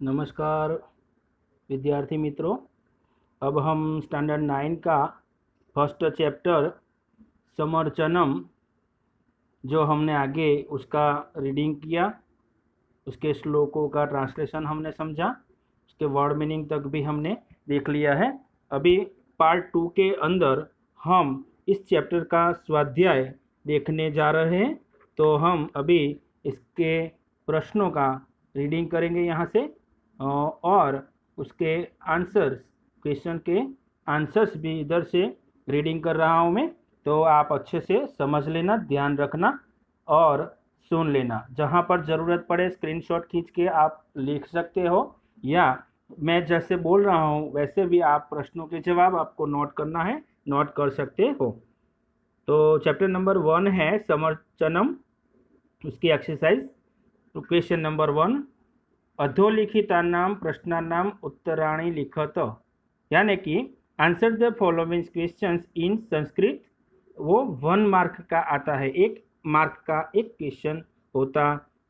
नमस्कार विद्यार्थी मित्रों। अब हम स्टैंडर्ड 9 का फर्स्ट चैप्टर समर्चनम जो हमने आगे उसका रीडिंग किया, उसके श्लोकों का ट्रांसलेशन हमने समझा, उसके वर्ड मीनिंग तक भी हमने देख लिया है। अभी पार्ट 2 के अंदर हम इस चैप्टर का स्वाध्याय देखने जा रहे हैं। तो हम अभी इसके प्रश्नों का रीडिंग करेंगे यहाँ से और उसके आंसर्स, क्वेश्चन के आंसर्स भी इधर से रीडिंग कर रहा हूँ मैं। तो आप अच्छे से समझ लेना, ध्यान रखना और सुन लेना। जहाँ पर ज़रूरत पड़े स्क्रीनशॉट खींच के आप लिख सकते हो, या मैं जैसे बोल रहा हूँ वैसे भी आप प्रश्नों के जवाब आपको नोट करना है, नोट कर सकते हो। तो चैप्टर नंबर 1 है समर्चनम, उसकी एक्सरसाइज। तो क्वेश्चन नंबर 1, अधोलिखितानां प्रश्नानां उत्तराणि लिखत, यानी कि answer the following questions in Sanskrit. वो 1 मार्क का आता है, 1 मार्क का एक क्वेश्चन होता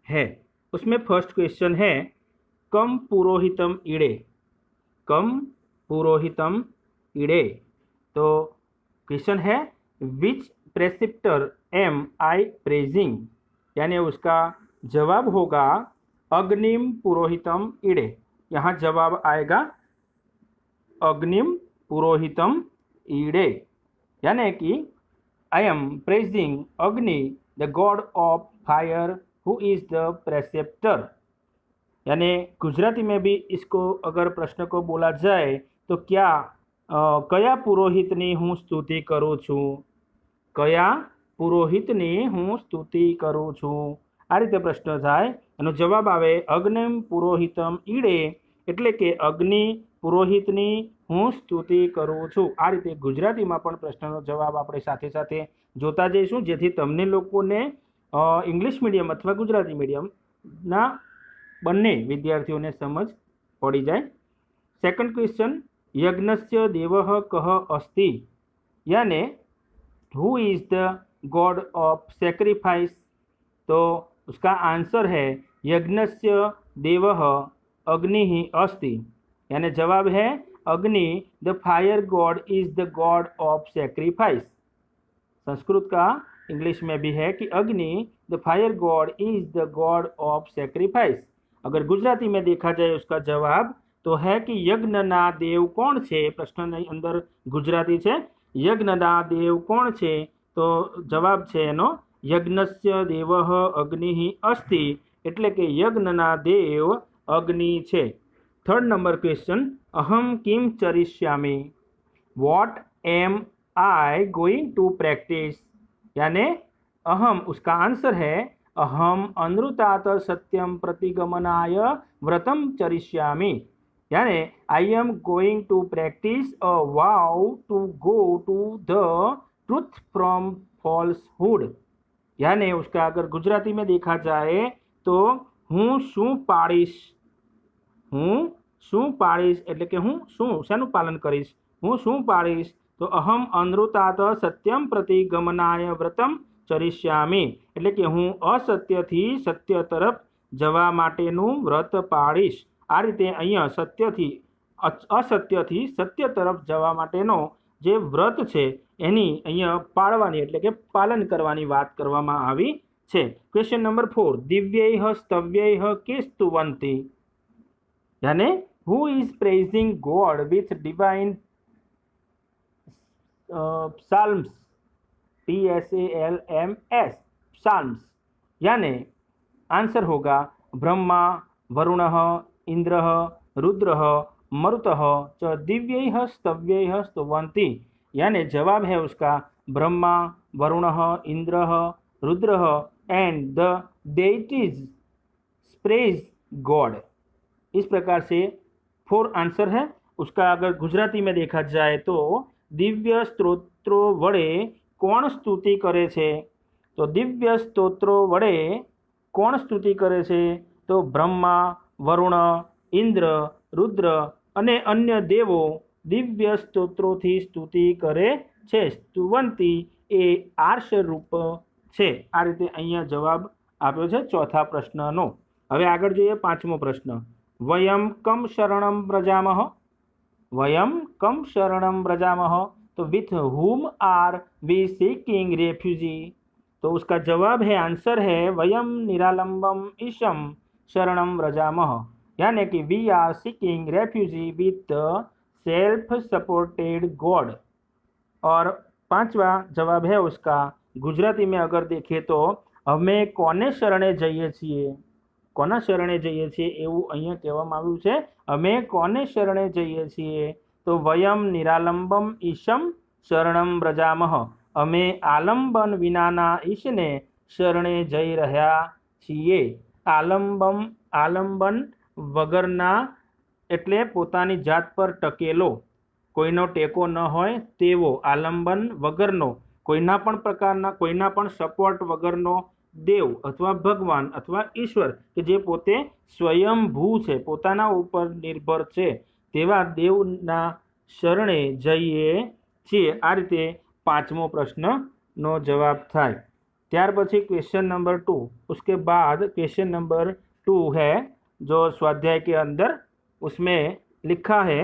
है। उसमें फर्स्ट क्वेश्चन है कम पुरोहितम इड़े, कम पुरोहितम इड़े। तो क्वेश्चन है विच प्रेसिप्टर एम आई प्रेजिंग, यानी उसका जवाब होगा अग्निम पुरोहितम इड़े। यहाँ जवाब आएगा अग्निम पुरोहितम इड़े, यानी कि I am praising Agni the god of fire who is the preceptor. यानी गुजराती में भी इसको अगर प्रश्न को बोला जाए तो क्या कया पुरोहितनी हूँ स्तुति करूँ छूँ, कया पुरोहितनी हूँ स्तुति करूँ छूँ। आ रीते प्रश्न थाय। एनो जवाब आवे अग्निम पुरोहितम ईड़े, एटले के अग्नि पुरोहितनी हूँ स्तुति करूँ छूँ। आ रीते गुजराती में पण प्रश्ननो जवाब आपणे साथे साथे जोता जईशुं, जेथी तमने लोकोने इंग्लिश मीडियम अथवा गुजराती मीडियम ना बंने विद्यार्थीओने समझ पड़ी जाए। सेकंड क्वेश्चन, यज्ञस्य देवः कः अस्ति, यानी who is the god of sacrifice. तो उसका आंसर है यज्ञस्य देवः अग्नि अस्ति, यानी जवाब है अग्नि the fire God is the god of sacrifice. Sanskrit का इंग्लिश में भी है कि अग्नि the fire God is the god of sacrifice. अगर गुजराती में देखा जाए उसका जवाब तो है कि यज्ञना देव कौन छे। प्रश्न अंदर गुजराती है, यज्ञना देव कौन छे, तो जवाब छे एनो यज्ञस्य देवः अग्नि अस्ति, एटले के यज्ञना देव अग्नि छे। थर्ड नंबर क्वेश्चन, अहम किम चरिष्यामि, what am I going to practice, यानी अहम उसका आंसर है अहम अनुरुतात सत्यम प्रतिगमनाय व्रतम चरिष्यामि, यानी I am going to practise a vow to go to the truth from falsehood. यानी उसका अगर गुजराती में देखा जाए तो हूँ शू पाड़ीश, हूँ शू पाड़ीश एटले के हूँ शू शानु पालन करीश, हूँ शू पाड़ीश। तो अहम अनुरुतात सत्यम प्रति गमनाय व्रतम चरिष्यामि, एटले के हूँ असत्यथी सत्य तरफ जवा माटेनुं व्रत पाड़ीश। आ रीते अहींया सत्यथी असत्यथी सत्य तरफ जवा माटेनो जे व्रत छे एनी अहींया पाळवानी एटले के पालन करवानी वात करवामां आवी छे। क्वेश्चन नंबर 4, दिव्यैः स्तव्यैः के स्तुवन्ति, यानी who is praising God with divine psalms, PSALMS, psalms, यानी आंसर होगा ब्रह्मा वरुणः इंद्रः रुद्रः मरुतः च दिव्यैः स्तव्यैः स्तुवन्ति, यानी जवाब है उसका Brahma Varuna Indra Rudra and the deities praise God. इस प्रकार से 4 आंसर है उसका। अगर गुजराती में देखा जाए तो दिव्य स्त्रोत्रो वडे कोण स्तुति करे छे, तो दिव्य स्तोत्रो वडे कोण स्तुति करे छे, तो ब्रह्मा वरुण इंद्र रुद्र अने अन्य देवो दिव्य स्तोत्रोथी स्तुति करे छे। स्तुवंती ए आर्ष रूप छे। आ रीते अहींया जवाब आप्यो छे चौथा प्रश्ननो। हवे आगळ जोईए 5मो प्रश्न, वयम कम शरणं व्रजामः, वयम कम शरणं व्रजामः, तो with whom are we seeking refugee. तो उसका जवाब है, आंसर है वयम निरालंबम ईशम शरणं व्रजामः, यानी कि we are seeking refugee with self supported God. और पांचवा जवाब है उसका गुजराती में अगर देखें तो અમે કોને શરણે જઈએ છીએ, કોના શરણે જઈએ છીએ એવું અહીંયા કહેવામાં આવ્યું છે, અમે કોને શરણે જઈએ છીએ, તો વયમ નિરાલંબમ ઈશમ શરણમ વ્રજામઃ, અમે આલંબન વિનાના ઈશને શરણે જઈ રહ્યા છીએ। આલંબન વગરના એટલે પોતાની જાત પર ટકેલો, કોઈનો ટેકો ન હોય તેવો, આલંબન વગરનો, કોઈના પણ પ્રકારના કોઈના પણ સપોર્ટ વગરનો દેવ અથવા ભગવાન અથવા ઈશ્વર કે જે પોતે સ્વયંભૂ છે, પોતાના ઉપર નિર્ભર છે તેવા દેવના શરણે જઈએ છીએ। આ રીતે પાંચમો પ્રશ્નનો જવાબ થાય। ત્યાર પછી क्वेश्चन नंबर 2, उसके बाद क्वेश्चन नंबर 2 है जो स्वाध्याय के अंदर, उसमें लिखा है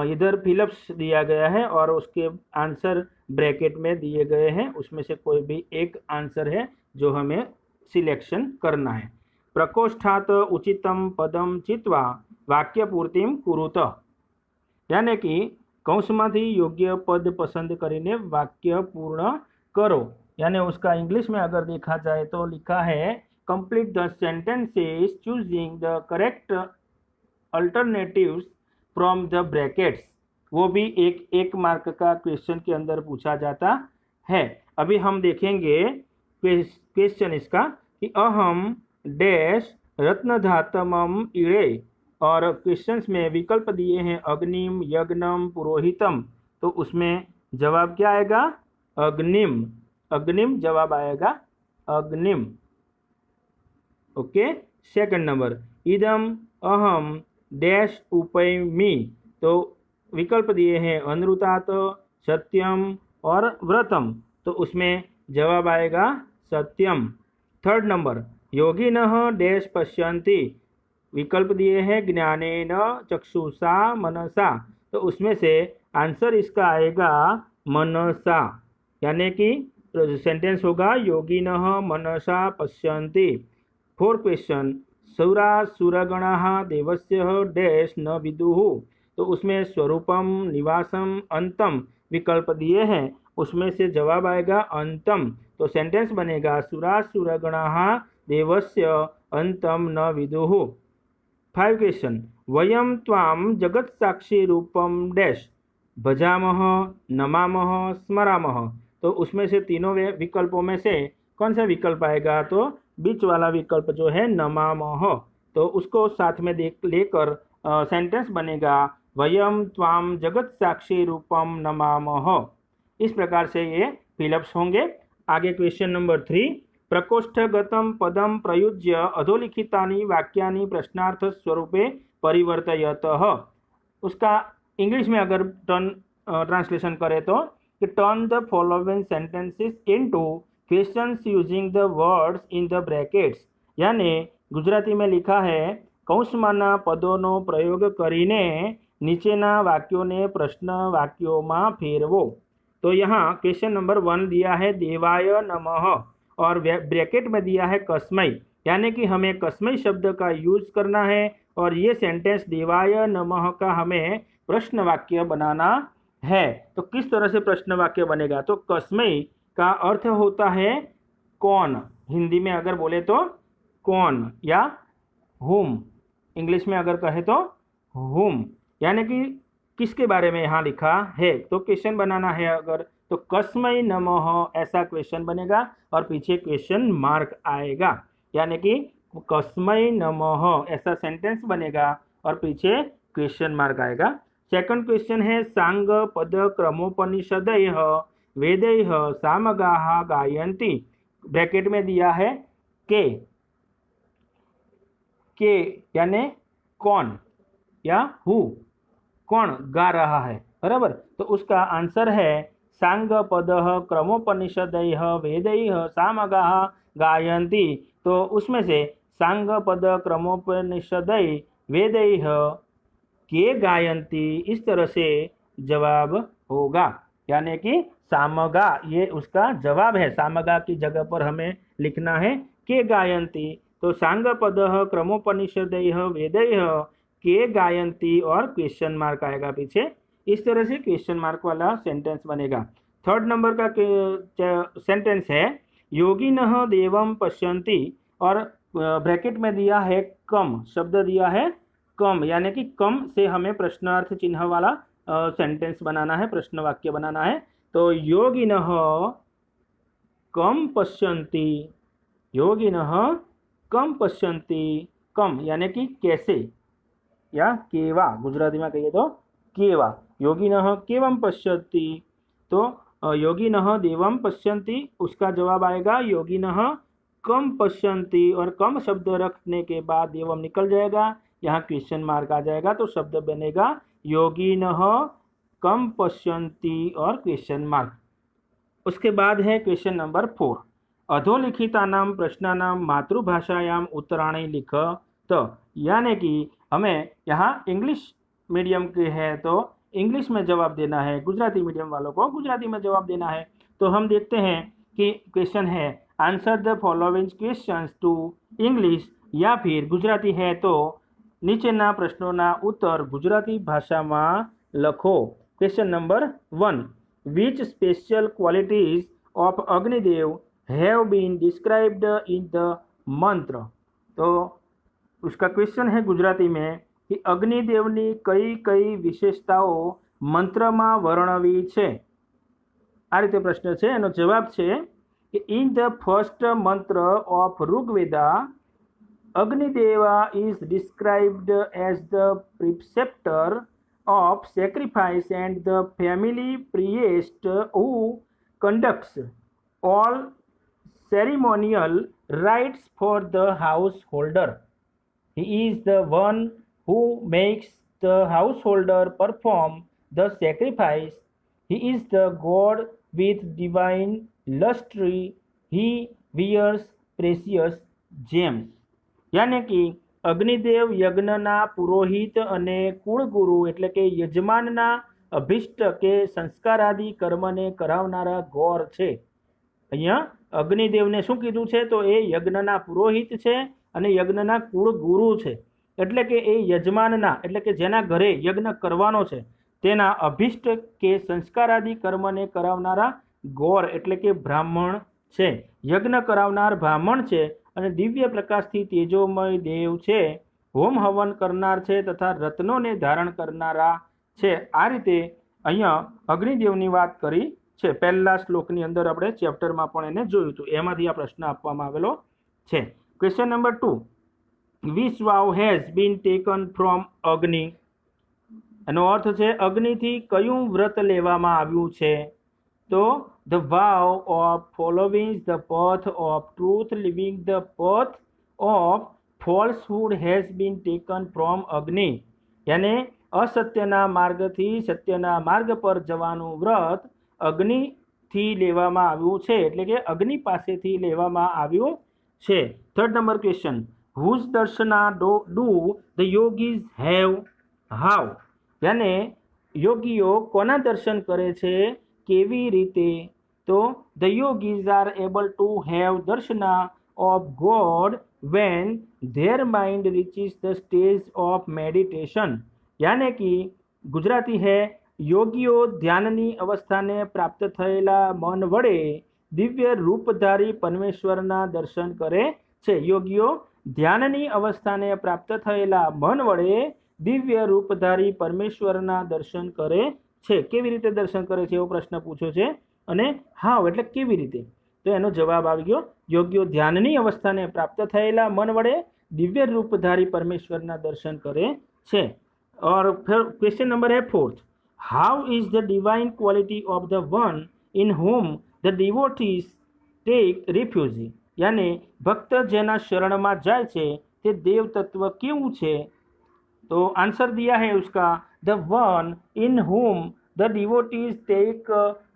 इधर फिलअप्स दिया गया है और उसके आंसर ब्रैकेट में दिए गए हैं, उसमें से कोई भी एक आंसर है जो हमें सिलेक्शन करना है। प्रकोष्ठात उचितम पदम चित्वा वाक्यपूर्तिम कुरुत, यानी कि कौंसमांथी योग्य पद पसंद करीने वाक्य पूर्ण करो। यानी उसका इंग्लिश में अगर देखा जाए तो लिखा है complete the sentences choosing the correct alternatives from the brackets. वो भी एक मार्क का क्वेश्चन के अंदर पूछा जाता है। अभी हम देखेंगे क्वेश्चन इसका कि अहम डैश रत्नधातमम इड़े, और क्वेश्चंस में विकल्प दिए हैं अग्निम, यज्ञम, पुरोहितम, तो उसमें जवाब क्या आएगा? अग्निम, अग्निम जवाब आएगा, अग्निम। ओके। सेकंड नंबर इदम अहम डैश उपैमि, तो विकल्प दिए हैं अनृतात, सत्यम और व्रतम, तो उसमें जवाब आएगा सत्यम। थर्ड नंबर योगिनः डैश पश्यन्ति, विकल्प दिए हैं ज्ञानेन, चक्षुषा, मनसा, तो उसमें से आंसर इसका आएगा मनसा, यानी कि सेंटेंस होगा योगिनः मनसा पश्यन्ति। फोर्थ क्वेश्चन सौरासुरगणाः देवस्य डैश न विदुः, तो उसमें स्वरूपम, निवासम, अंतम विकल्प दिए हैं, उसमें से जवाब आएगा अंतम, तो सेंटेंस बनेगा सुरासुरगणाः देवस्य अंतम न विदुः। 5 क्वेश्चन वयम त्वाम जगत साक्षी रूपम डैश भजामः, नमामः, स्मरामः, तो उसमें से तीनों विकल्पों में से कौन सा विकल्प आएगा? तो बीच वाला विकल्प जो है नमामः, तो उसको साथ में लेकर सेंटेंस बनेगा वयम त्वाम जगत साक्षी रूपम नमामः। इस प्रकार से ये फिलअप्स होंगे। आगे क्वेश्चन नंबर 3 प्रकोष्ठगतम पदम प्रयुज्य अधोलिखितानि वाक्यानि प्रश्नार्थ स्वरूपे परिवर्तयतः, उसका इंग्लिश में अगर ट्रांसलेशन करें तो turn the following sentences into questions using the words in the brackets, यानी गुजराती में लिखा है कौंसमाना पदों प्रयोग करीने नीचेना वाक्यों ने प्रश्न वाक्यों में फेरवो। तो यहाँ क्वेश्चन नंबर 1 दिया है देवाय नमः और ब्रैकेट में दिया है कस्मै, यानी कि हमें कस्मै शब्द का यूज करना है और ये सेंटेंस देवाय नमः का हमें प्रश्न वाक्य बनाना है। तो किस तरह से प्रश्न वाक्य बनेगा? तो कस्मै का अर्थ होता है कौन, हिंदी में अगर बोले तो कौन, या हुम, इंग्लिश में अगर कहे तो हुम, यानी कि किसके बारे में यहाँ लिखा है। तो क्वेश्चन बनाना है अगर तो कस्मै नमः ऐसा क्वेश्चन बनेगा और पीछे क्वेश्चन मार्क आएगा, यानी कि कस्मै नमः ऐसा सेंटेंस बनेगा और पीछे क्वेश्चन मार्क आएगा। सेकंड क्वेश्चन है सांग पद क्रमोपनिषदयः वेदैः सामगाः गायन्ति, ब्रैकेट में दिया है के यानी कौन या हु, कौन गा रहा है, बराबर। तो उसका आंसर है सांग पद क्रमोपनिषदयः वेदैः सामगाः गायन्ति, तो उसमें से सांग पद क्रमोपनिषदय वेदैः के गायन्ति, इस तरह से जवाब होगा। यानी कि सामगा ये उसका जवाब है। सामगा की जगह पर हमें लिखना है के गायन्ति, तो सांग पद क्रमोपनिषदय वेदैः के गायन्ति और क्वेश्चन मार्क आएगा पीछे। इस तरह से क्वेश्चन मार्क वाला सेंटेंस बनेगा। थर्ड नंबर का सेंटेंस है योगिनः देवं पश्यन्ति, और ब्रैकेट में दिया है कम, शब्द दिया है कम, यानी कि कम से हमें प्रश्नार्थ चिन्ह वाला सेंटेंस बनाना है, प्रश्न वाक्य बनाना है। तो योगिनः कम पश्यन्ति, योगिनः कम पश्यन्ति, कम यानी कि कैसे या केवा, गुजराती में कहिए तो केवा। योगिनः केवं पश्यन्ति, तो योगिनः देवं पश्यन्ति, उसका जवाब आएगा योगिनः कम पश्यन्ति, और कम शब्द रखने के बाद देवम निकल जाएगा, यहाँ क्वेश्चन मार्क आ जाएगा, तो शब्द बनेगा योगिनः कम पश्यन्ति और क्वेश्चन मार्क। उसके बाद है क्वेश्चन नंबर 4, अधोलिखितानां प्रश्नानां मातृभाषायां उत्तराणि लिख। तो यानी कि हमें यहाँ इंग्लिश मीडियम के है तो इंग्लिश में जवाब देना है, गुजराती मीडियम वालों को गुजराती में जवाब देना है। तो हम देखते हैं कि क्वेश्चन है answer the following questions to English, या फिर गुजराती है तो નીચેના પ્રશ્નોના ઉત્તર ગુજરાતી ભાષામાં લખો। Question number 1, which special qualities of Agnidev have been described in the મંત્ર। તો उसका क्वेश्चन है गुजराती में कि અગ્નિદેવની કઈ કઈ વિશેષતાઓ મંત્રમાં વર્ણવી છે। આ રીતે પ્રશ્ન છે, એનો જવાબ છે કે in the first મંત્ર of ઋગ્વેદા Agnideva is described as the preceptor of sacrifice and the family priest who conducts all ceremonial rites for the householder. He is the one who makes the householder perform the sacrifice. He is the god with divine lustre. He wears precious gems. यानी कि अग्निदेव यज्ञना पुरोहित अने कुलगुरु एटले के यजमानना अभिष्ट के संस्कार आदि कर्मने करावनारा गौर छे। अहींया अग्निदेवने शुं कीधुं छे तो ए यज्ञना पुरोहित छे अने यज्ञना कुलगुरु छे, एटले के ए यजमानना एटले के जेना घरे यज्ञ करवानो छे तेना अभिष्ट के संस्कार आदि कर्मने करावनारा गौर एटले के ब्राह्मण छे। यज्ञ करावनार ब्राह्मण छे અને દિવ્ય પ્રકાશથી તેજોમય દેવ છે, હોમ હવન કરનાર છે તથા રત્નોને ધારણ કરનારા છે। આ રીતે અહીંયા અગ્નિદેવની વાત કરી છે। પહેલા શ્લોકની અંદર આપણે ચેપ્ટરમાં પણ એને જોયું હતું, એમાંથી આ પ્રશ્ન આપવામાં આવેલો છે। Question number 2, which vow has been taken from Agni. એનો અર્થ છે અગ્નિથી કયું વ્રત લેવામાં આવ્યું છે। તો the vow of following the path of truth, leaving the path of falsehood has been taken from Agni। यानी असत्यना मार्गथी सत्यना मार्ग पर जवानुं व्रत अग्निथी लेवामां आव्युं छे, एटले के अग्नि पासेथी लेवामां आव्युं छे। Third number question, whose Darshana do the yogis have? how? यानी योगीओ कोना दर्शन करे छे, केवी रीते। तो the yogis are able to have darshana of God when their mind reaches the stage of meditation। यानी कि गुजराती है योगीओ ध्याननी अवस्थाने प्राप्त थयेला मन वडे दिव्य रूपधारी परमेश्वरना दर्शन करे छे। योगीओ ध्याननी अवस्थाने प्राप्त थयेला मन वडे दिव्य रूपधारी परमेश्वरना दर्शन करे छे। केवी रीते दर्शन करे छे एवो प्रश्न पूछ्यो छे, અને હાવ એટલે કેવી રીતે। તો એનો જવાબ આવી ગયો યોગ્ય ધ્યાનની અવસ્થાને પ્રાપ્ત થયેલા મન વડે દિવ્ય રૂપધારી પરમેશ્વરના દર્શન કરે છે। और फिर क्वेश्चन नंबर है 4, how is the divine quality of the one in whom the devotees take refuge. यानी भक्त जेना शरणમાં જાય છે તે દેવ તત્વ કેવું છે। तो आंसर दिया है उसका the one in home the devotees take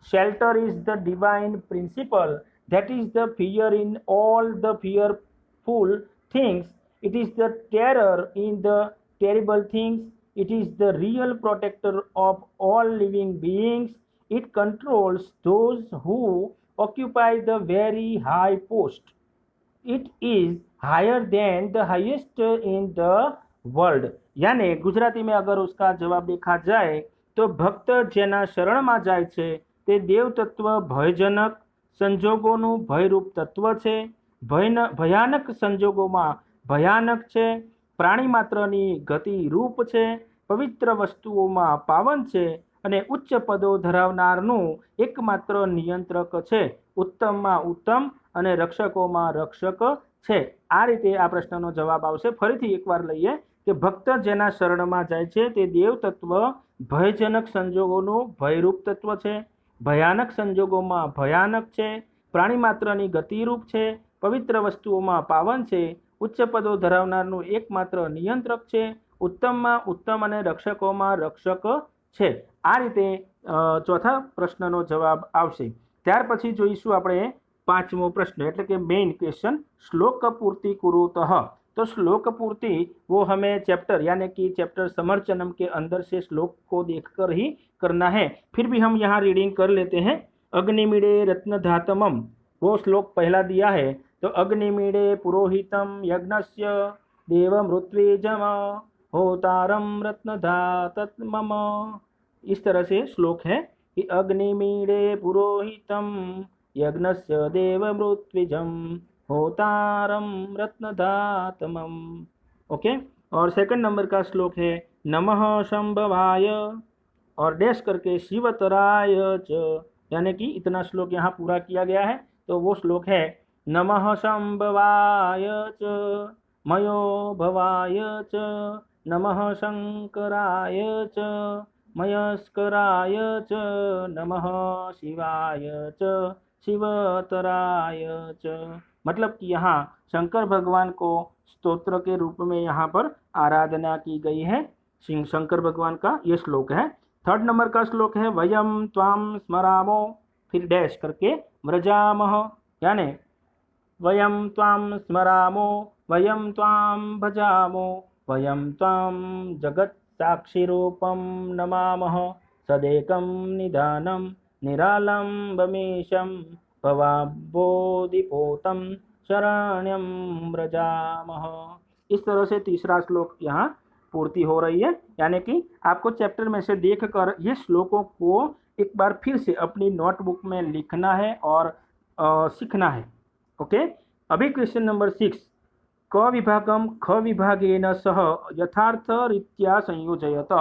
shelter is the divine principle, that is the fear in all the fearful things. It is the terror in the terrible things. It is the real protector of all living beings. It controls those who occupy the very high post. It is higher than the highest in the world. यानी गुजराती में अगर उसका जवाब देखा जाए तो भक्त जेना शरणમાં જાય છે તે દેવ તત્વ ભયજનક સંજોગોનું ભયરૂપ તત્વ છે, ભયાનક સંજોગોમાં ભયાનક છે, પ્રાણી માત્રની ગતિ રૂપ છે, પવિત્ર વસ્તુઓમાં પાવન છે અને ઉચ્ચ પદો ધરાવનારનું એકમાત્ર નિયંત્રક છે, ઉત્તમમાં ઉત્તમ અને રક્ષકોમાં રક્ષક છે. આ રીતે આ પ્રશ્નનો જવાબ આવશે. ફરીથી એકવાર લઈએ કે ભક્ત જેના શરણમાં જાય છે તે દેવ તત્વ ભયજનક સંજોગોનું ભયરૂપ તત્વ છે, ભયાનક સંજોગોમાં ભયાનક છે, પ્રાણી માત્રની ગતિરૂપ છે, પવિત્ર વસ્તુઓમાં પાવન છે, ઉચ્ચ પદો ધરાવનારનું એકમાત્ર નિયંત્રક છે, ઉત્તમમાં ઉત્તમ અને રક્ષકોમાં રક્ષક છે. આ રીતે ચોથા પ્રશ્નનો જવાબ આવશે. ત્યાર પછી જોઈશું આપણે પાંચમો प्रश्न એટલે કે मेन क्वेश्चन, श्लोक पूर्ति कुरुतः. तो श्लोक पूर्ति वो हमें चैप्टर यानी कि चैप्टर समर्चनम के अंदर से श्लोक को देखकर ही करना है. फिर भी हम यहाँ रीडिंग कर लेते हैं. अग्निमीडे रत्नधातमम, वो श्लोक पहला दिया है. तो अग्निमीडे पुरोहितम यज्ञस्य देवमृत्विजम होतारम रत्नधातमम. इस तरह से श्लोक है कि अग्निमीडे पुरोहितम यज्ञस्य देवमृत्विजम होतारम रत्नधातमम. ओके. और सेकंड नंबर का श्लोक है नमः शंभवाय और डैश करके शिवतराय च, यानी कि इतना श्लोक यहाँ पूरा किया गया है. तो वो श्लोक है नमः शंभवाय च मयो भवाय च नमः शंकराय च मयस्कराय च नमः शिवाय च शिवतराय च. मतलब कि यहाँ शंकर भगवान को स्तोत्र के रूप में यहाँ पर आराधना की गई है. शंकर भगवान का ये श्लोक है. थर्ड नंबर का श्लोक है वयम त्वाम स्मरामो, फिर डैश करके व्रजामः, यानी वयम त्वाम स्मरामो वयम त्वाम भजामो वयम त्वाम जगत् साक्षी रूपम नमामः सदेकं निधानम निरालंबमीशं भवाब्बोधिपोतं शरण्यं व्रजामः. इस तरह से तीसरा श्लोक यहाँ पूर्ति हो रही है. यानी कि आपको चैप्टर में से देखकर ये श्लोकों को एक बार फिर से अपनी नोटबुक में लिखना है और सीखना है. ओके. अभी क्वेश्चन नंबर 6, क विभागम ख विभागेन सह यथार्थ रीत्या संयोजयत.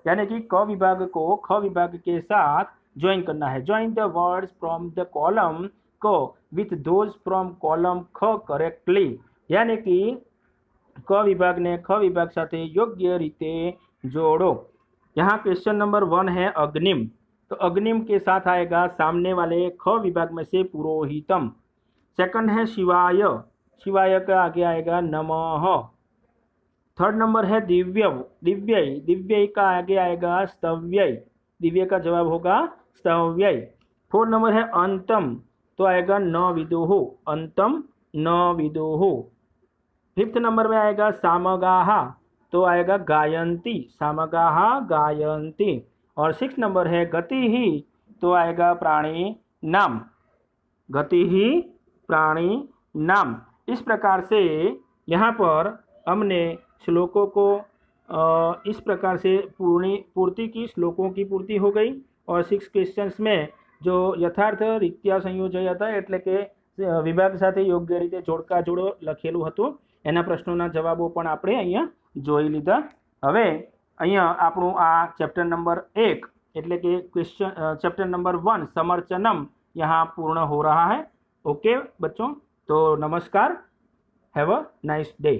यानी कि क विभाग को ख विभाग के साथ ज्वाइन करना है. Join the words from the column क विथ दोज फ्रॉम कॉलम ख करेक्टली. यानी कि क विभाग ने ख विभाग साथे योग्य रीते जोड़ो. यहाँ क्वेश्चन नंबर 1 है अग्निम. तो अग्निम के साथ आएगा सामने वाले ख विभाग में से पुरोहितम. सेकंड है शिवाय, शिवाय का आगे आएगा नमः. थर्ड नंबर है दिव्य, दिव्य, दिव्य का आगे आएगा स्तव्य, दिव्य का जवाब होगा स्तव्य. फोर्थ नंबर है अंतम, तो आएगा न विदुः, अंतम न विदुः. फिफ्थ नंबर में आएगा सामगाः, तो आएगा गायन्ति, सामगाः गायन्ति. और सिक्स नंबर है गति ही, तो आएगा प्राणी नाम, गति ही प्राणी नाम. इस प्रकार से यहाँ पर हमने श्लोकों को इस प्रकार से पूर्ति की, श्लोकों की पूर्ति हो गई. और 6 क्वेश्चंस में जो यथार्थ रीत्या संयोजय था એટલે કે વિભાગ સાથે યોગ્ય રીતે જોડકા જોડો લખેલું હતું, એના પ્રશ્નોના જવાબો પણ આપણે અહીંયા જોઈ લીધા. હવે અહીંયા આપણું આ ચેપ્ટર નંબર 1 એટલે કે ક્વેશ્चन ચેપ્ટર नंबर 1 समर्चनम यहाँ पूर्ण हो रहा है. ओके बच्चों, तो नमस्कार, हैव अ नाइस डे.